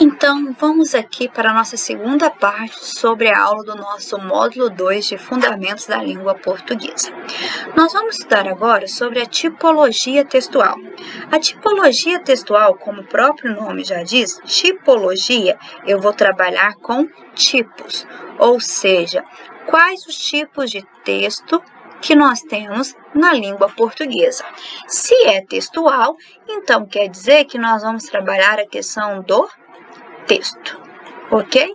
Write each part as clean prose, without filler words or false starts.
Então, vamos aqui para a nossa segunda parte sobre a aula do nosso módulo 2 de Fundamentos da Língua Portuguesa. Nós vamos estudar agora sobre a tipologia textual. A tipologia textual, como o próprio nome já diz, tipologia, eu vou trabalhar com tipos, ou seja, quais os tipos de texto que nós temos na língua portuguesa. Se é textual, então quer dizer que nós vamos trabalhar a questão do texto, ok?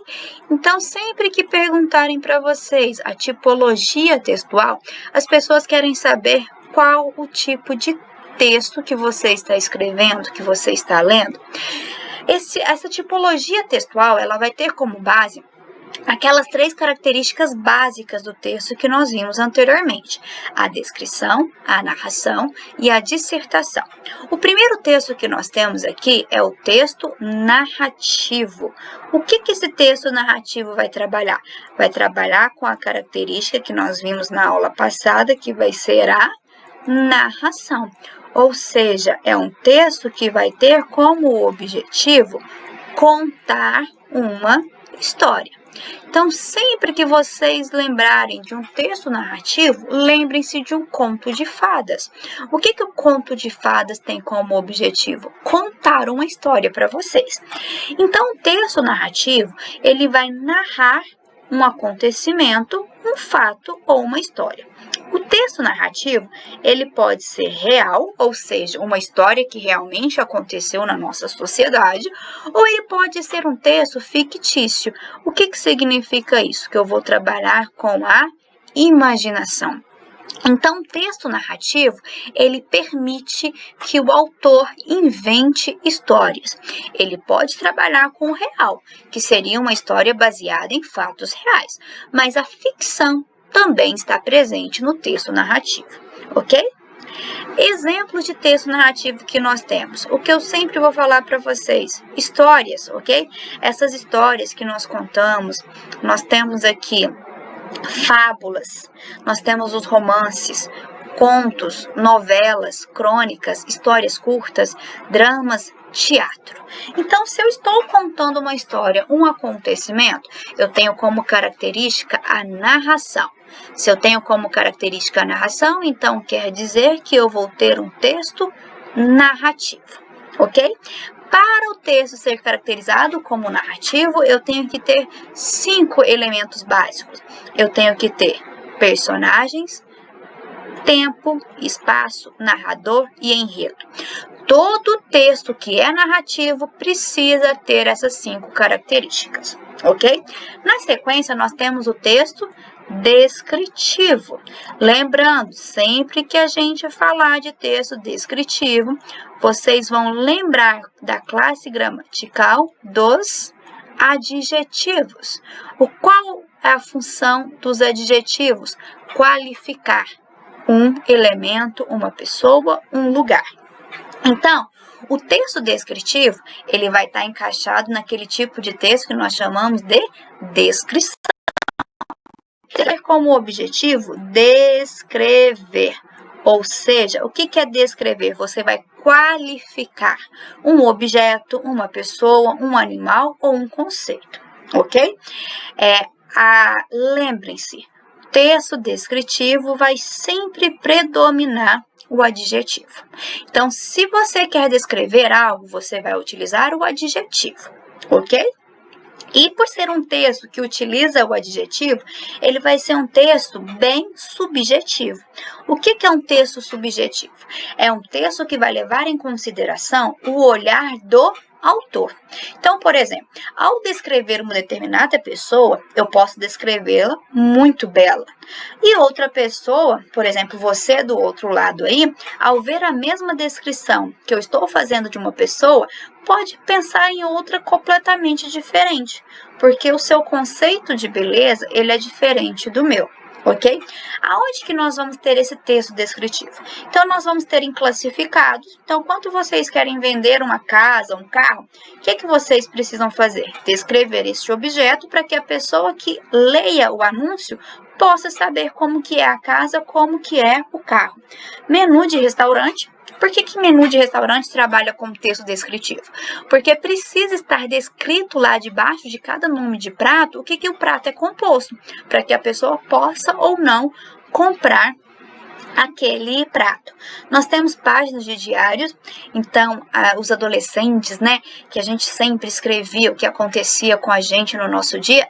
Então, sempre que perguntarem para vocês a tipologia textual, as pessoas querem saber qual o tipo de texto que você está escrevendo, que você está lendo. Essa tipologia textual, ela vai ter como base aquelas 3 características básicas do texto que nós vimos anteriormente: a descrição, a narração e a dissertação. O primeiro texto que nós temos aqui é o texto narrativo. O que esse texto narrativo vai trabalhar? Vai trabalhar com a característica que nós vimos na aula passada, que vai ser a narração. Ou seja, é um texto que vai ter como objetivo contar uma história. Então, sempre que vocês lembrarem de um texto narrativo, lembrem-se de um conto de fadas. O que o conto de fadas tem como objetivo? Contar uma história para vocês. Então, o texto narrativo, ele vai narrar um acontecimento, um fato ou uma história. O texto narrativo, ele pode ser real, ou seja, uma história que realmente aconteceu na nossa sociedade, ou ele pode ser um texto fictício. O que significa isso? Que eu vou trabalhar com a imaginação. Então, o texto narrativo, ele permite que o autor invente histórias. Ele pode trabalhar com o real, que seria uma história baseada em fatos reais, mas a ficção também está presente no texto narrativo, ok? Exemplos de texto narrativo que nós temos. O que eu sempre vou falar para vocês, histórias, ok? Essas histórias que nós contamos, nós temos aqui fábulas, nós temos os romances, contos, novelas, crônicas, histórias curtas, dramas, teatro. Então, se eu estou contando uma história, um acontecimento, eu tenho como característica a narração. Se eu tenho como característica a narração, então quer dizer que eu vou ter um texto narrativo, ok? Para o texto ser caracterizado como narrativo, eu tenho que ter 5 elementos básicos. Eu tenho que ter personagens, tempo, espaço, narrador e enredo. Todo texto que é narrativo precisa ter essas 5 características, ok? Na sequência, nós temos o texto descritivo. Lembrando, sempre que a gente falar de texto descritivo, vocês vão lembrar da classe gramatical dos adjetivos. Qual é a função dos adjetivos? Qualificar um elemento, uma pessoa, um lugar. Então, o texto descritivo, ele vai estar encaixado naquele tipo de texto que nós chamamos de descrição. Ter como objetivo descrever. Ou seja, o que é descrever? Você vai qualificar um objeto, uma pessoa, um animal ou um conceito, ok? Lembrem-se, texto descritivo vai sempre predominar o adjetivo. Então, se você quer descrever algo, você vai utilizar o adjetivo, ok? E por ser um texto que utiliza o adjetivo, ele vai ser um texto bem subjetivo. O que é um texto subjetivo? É um texto que vai levar em consideração o olhar do autor. Então, por exemplo, ao descrever uma determinada pessoa, eu posso descrevê-la muito bela. E outra pessoa, por exemplo, você do outro lado aí, ao ver a mesma descrição que eu estou fazendo de uma pessoa, pode pensar em outra completamente diferente, porque o seu conceito de beleza, ele é diferente do meu. Ok? Aonde que nós vamos ter esse texto descritivo? Então, nós vamos ter em classificados. Então, quando vocês querem vender uma casa, um carro, o que vocês precisam fazer? Descrever este objeto para que a pessoa que leia o anúncio possa saber como que é a casa, como que é o carro. Menu de restaurante. Por que menu de restaurante trabalha com texto descritivo? Porque precisa estar descrito lá debaixo de cada nome de prato o que o prato é composto, para que a pessoa possa ou não comprar aquele prato. Nós temos páginas de diários, então os adolescentes, né, que a gente sempre escrevia o que acontecia com a gente no nosso dia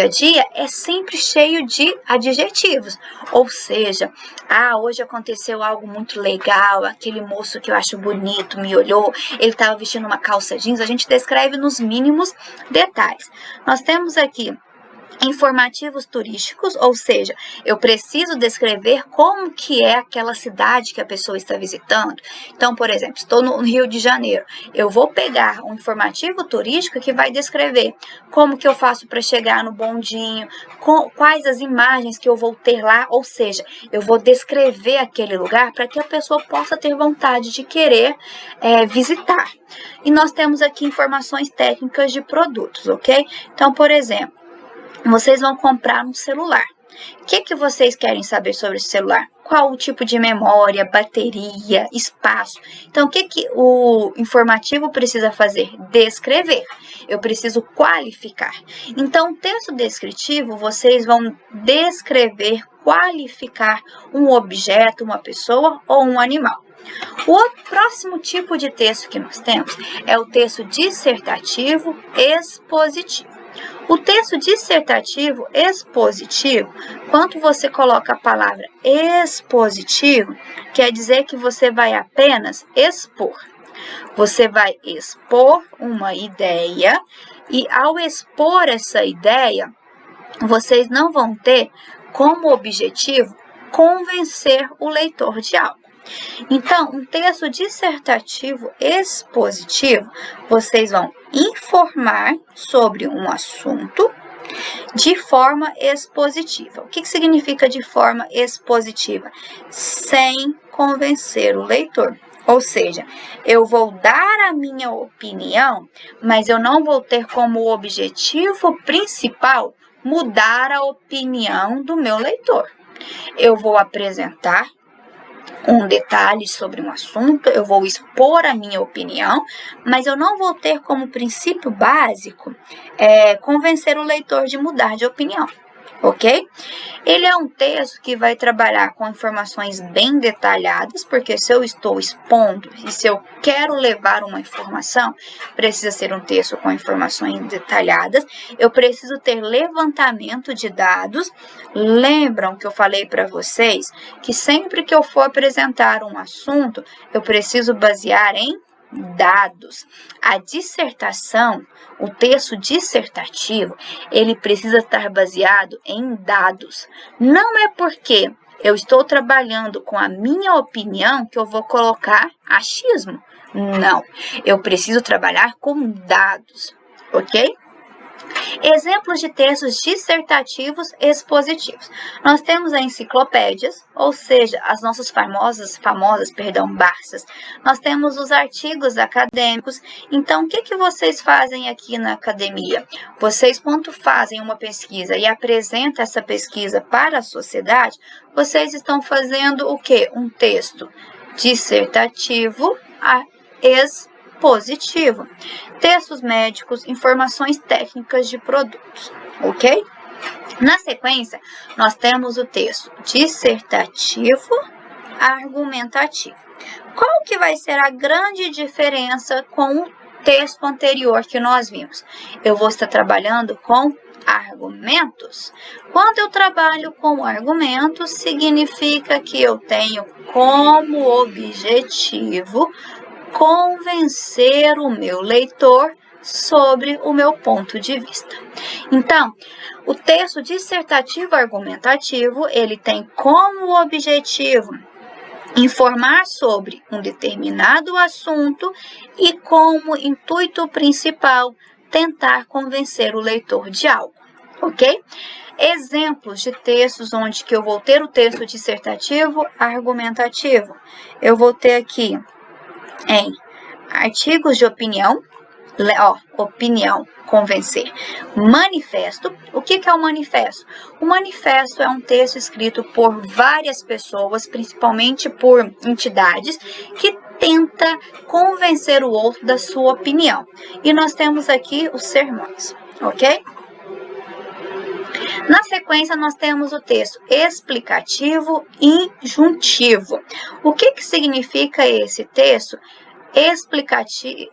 a dia, é sempre cheio de adjetivos, ou seja, hoje aconteceu algo muito legal, aquele moço que eu acho bonito me olhou, ele estava vestindo uma calça jeans, a gente descreve nos mínimos detalhes. Nós temos aqui informativos turísticos, ou seja, eu preciso descrever como que é aquela cidade que a pessoa está visitando. Então, por exemplo, estou no Rio de Janeiro, eu vou pegar um informativo turístico que vai descrever como que eu faço para chegar no bondinho, quais as imagens que eu vou ter lá, ou seja, eu vou descrever aquele lugar para que a pessoa possa ter vontade de querer visitar. E nós temos aqui informações técnicas de produtos, ok? Então, por exemplo, vocês vão comprar um celular. O que vocês querem saber sobre esse celular? Qual o tipo de memória, bateria, espaço? Então, o que o informativo precisa fazer? Descrever. Eu preciso qualificar. Então, o texto descritivo, vocês vão descrever, qualificar um objeto, uma pessoa ou um animal. O próximo tipo de texto que nós temos é o texto dissertativo expositivo. O texto dissertativo expositivo, quando você coloca a palavra expositivo, quer dizer que você vai apenas expor. Você vai expor uma ideia e, ao expor essa ideia, vocês não vão ter como objetivo convencer o leitor de algo. Então, um texto dissertativo expositivo, vocês vão informar sobre um assunto de forma expositiva. O que significa de forma expositiva? Sem convencer o leitor. Ou seja, eu vou dar a minha opinião, mas eu não vou ter como objetivo principal mudar a opinião do meu leitor. Eu vou apresentar um detalhe sobre um assunto, eu vou expor a minha opinião, mas eu não vou ter como princípio básico convencer o leitor de mudar de opinião, ok? Ele é um texto que vai trabalhar com informações bem detalhadas, porque se eu estou expondo e se eu quero levar uma informação, precisa ser um texto com informações detalhadas, eu preciso ter levantamento de dados. Lembram que eu falei para vocês que sempre que eu for apresentar um assunto, eu preciso basear em dados. A dissertação, o texto dissertativo, ele precisa estar baseado em dados. Não é porque eu estou trabalhando com a minha opinião que eu vou colocar achismo. Não, eu preciso trabalhar com dados, ok? Exemplos de textos dissertativos expositivos. Nós temos as enciclopédias, ou seja, as nossas famosas Barças. Nós temos os artigos acadêmicos. Então, o que vocês fazem aqui na academia? Vocês, quando fazem uma pesquisa e apresentam essa pesquisa para a sociedade, vocês estão fazendo o quê? Um texto dissertativo expositivo. Textos médicos, informações técnicas de produtos, ok? Na sequência, nós temos o texto dissertativo argumentativo. Qual que vai ser a grande diferença com o texto anterior que nós vimos? Eu vou estar trabalhando com argumentos. Quando eu trabalho com argumentos, significa que eu tenho como objetivo convencer o meu leitor sobre o meu ponto de vista. Então, o texto dissertativo argumentativo, ele tem como objetivo informar sobre um determinado assunto e como intuito principal tentar convencer o leitor de algo, ok? Exemplos de textos onde que eu vou ter o texto dissertativo argumentativo. Eu vou ter aqui em artigos de opinião, Opinião, convencer. Manifesto. O que é o manifesto? O manifesto é um texto escrito por várias pessoas, principalmente por entidades, que tenta convencer o outro da sua opinião. E nós temos aqui os sermões, ok? Na sequência, nós temos o texto explicativo e injuntivo. O que significa esse texto?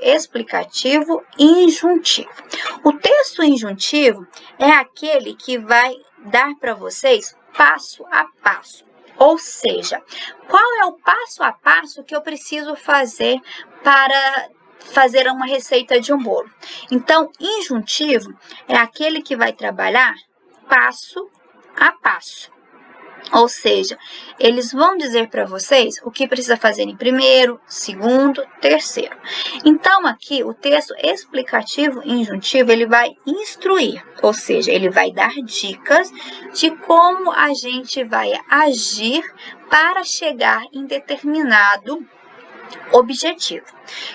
Explicativo e injuntivo. O texto injuntivo é aquele que vai dar para vocês passo a passo. Ou seja, qual é o passo a passo que eu preciso fazer para fazer uma receita de um bolo? Então, injuntivo é aquele que vai trabalhar passo a passo. Ou seja, eles vão dizer para vocês o que precisa fazer em primeiro, segundo, terceiro. Então, aqui, o texto explicativo e injuntivo, ele vai instruir, ou seja, ele vai dar dicas de como a gente vai agir para chegar em determinado objetivo.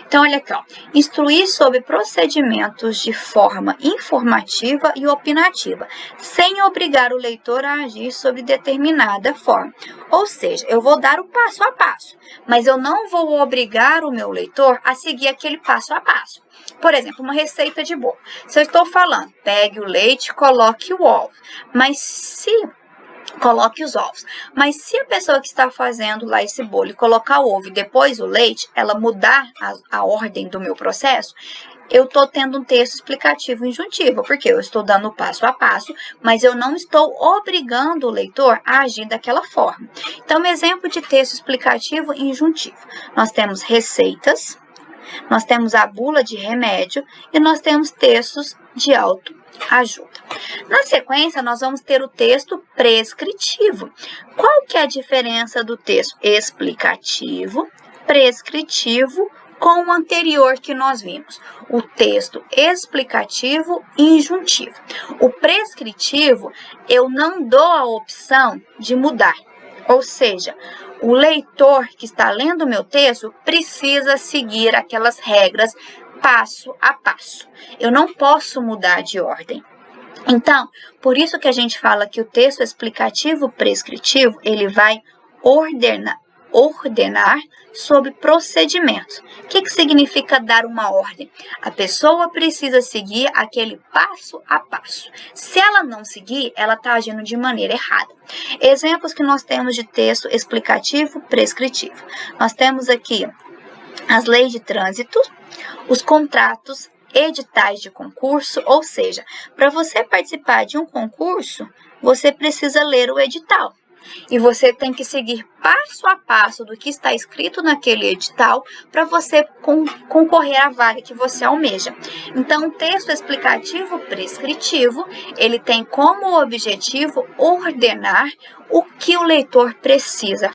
Então, olha aqui, ó. Instruir sobre procedimentos de forma informativa e opinativa, sem obrigar o leitor a agir sobre determinada forma. Ou seja, eu vou dar o passo a passo, mas eu não vou obrigar o meu leitor a seguir aquele passo a passo. Por exemplo, uma receita de bolo. Se eu estou falando, pegue o leite e coloque o ovo. Coloque os ovos. Mas se a pessoa que está fazendo lá esse bolo colocar o ovo e depois o leite, ela mudar a ordem do meu processo, eu estou tendo um texto explicativo injuntivo, porque eu estou dando passo a passo, mas eu não estou obrigando o leitor a agir daquela forma. Então, exemplo de texto explicativo injuntivo. Nós temos receitas, nós temos a bula de remédio e nós temos textos de autoajuda. Na sequência, nós vamos ter o texto prescritivo. Qual que é a diferença do texto explicativo, prescritivo, com o anterior que nós vimos? O texto explicativo e injuntivo. O prescritivo, eu não dou a opção de mudar. Ou seja, o leitor que está lendo o meu texto precisa seguir aquelas regras passo a passo. Eu não posso mudar de ordem. Então, por isso que a gente fala que o texto explicativo prescritivo, ele vai ordenar sobre procedimentos. O que significa dar uma ordem? A pessoa precisa seguir aquele passo a passo. Se ela não seguir, ela está agindo de maneira errada. Exemplos que nós temos de texto explicativo prescritivo. Nós temos aqui as leis de trânsito, os contratos, editais de concurso, ou seja, para você participar de um concurso, você precisa ler o edital. E você tem que seguir passo a passo do que está escrito naquele edital para você concorrer à vaga que você almeja. Então, o texto explicativo prescritivo, ele tem como objetivo ordenar o que o leitor precisa